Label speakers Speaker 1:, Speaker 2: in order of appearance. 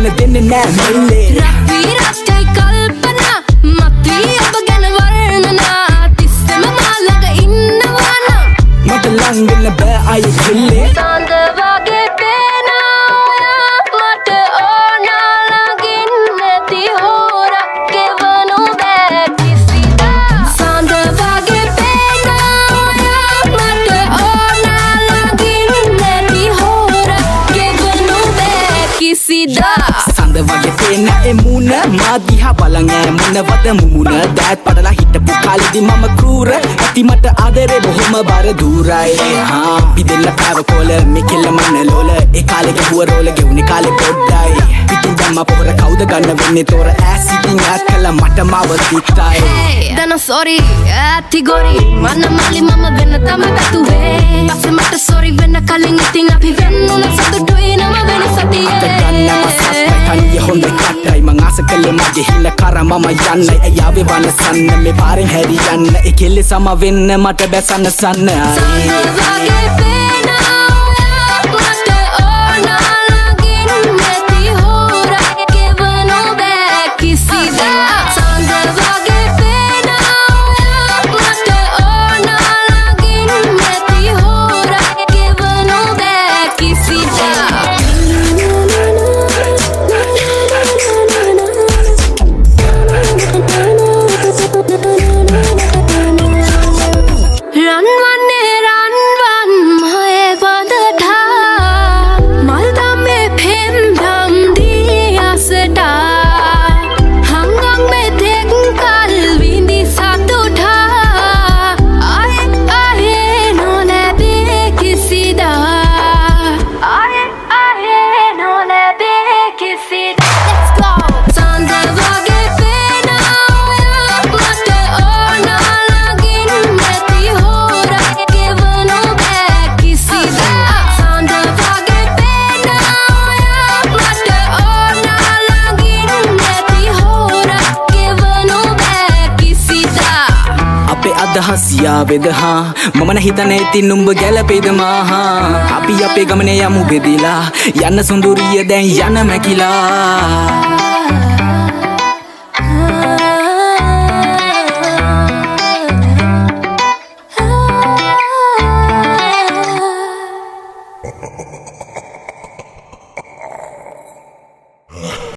Speaker 1: මුණ දෙන්නේ නෑ මෙල්ලේ
Speaker 2: රත්වි රට්ටයි කල්පනා මත්වි ඔබ ගැන වර්ණනා තිස්සෙම මා ළඟ ඉන්නවා නම්
Speaker 1: මට ලං වෙන්න බෑ අය කෙල්ලේ
Speaker 2: සඳ වගේ පේනා මට ඕනා ළඟින් නැති හොරක් ගෙවනු බෑ කිසිදා සඳ වගේ පේනා මට ඕනා ළඟින් නැති හොරක් ගෙවනු බෑ කිසිදා
Speaker 1: සඳ වගේ පේන එමුණ මා දිහා බලන් ඈ මොනවද මුමුණ දෑත් පඩලා හිටපු කාලෙදි මම ක්‍රූර ඇති මට ආදරේ බොහොම බර දුරයි පිදෙන්න පැවකොල මෙකෙල්ල මන ලෝල ඒ කාලේ ගහුව රෝල ගෙවුනේ කාලේ පොඩ්ඩයි පිටින් දැම්ම පොර කවුද ගන්න වෙන්නේ තොර ඈස් ඉතින් ඈත් කළා මට මාව තිත්තයි
Speaker 2: දන සොරි ඇති ගොරි මන මලි මම වෙන්න තම පැතුවේ පස්සේ මට සොරි වෙන්න කලින් ඉතින් අපි වෙන්නුන සතුටුයි නම වෙන සතියේ
Speaker 1: තනිය හොඳ කට්ටයි මං ආස කළේ මගේ හින කර මම යන්නයි ඇයාවේ වනසන්න මේ පාරෙන් හැරි යන්න ඒ කෙල්ලේ සම වෙන්න මට බැසන්න සන්න
Speaker 2: වගේ පේනා මට ඕනා ළඟින් නැති හොරක් ගෙවනු බෑ කිසිදා සඳ වගේ පේනා මට ඕනා ළඟින් නැති හොරක් ගෙවනු බෑ කිසිදා රන්වන්නේ රන්වන් මහේ වදටා මල් දම්මේ පෙම් දම් දී අසටා හංගම් මේ දෙක් කල් විඳි සතුටා ආයේ නොලැබේ කිසිදා ආයේ නොලැබේ කිසිදා සඳ වගේ පේනා මට ඕනා ළඟින් නැති හොරක් ගෙවනු බෑ කිසිදා සඳ වගේ පේනා මට ඕනා ළඟින් නැති හොරක් ගෙවනු බෑ කිසිදා
Speaker 1: අපේ අදහස් යාවේද හා මම හිතන්නේ ඉතින් නුඹ ගැලපෙයිද මාහා අපි අපේ ගමනේ යමු බෙදලා යන්න සුඳුරිය දැන් යන මැකිලා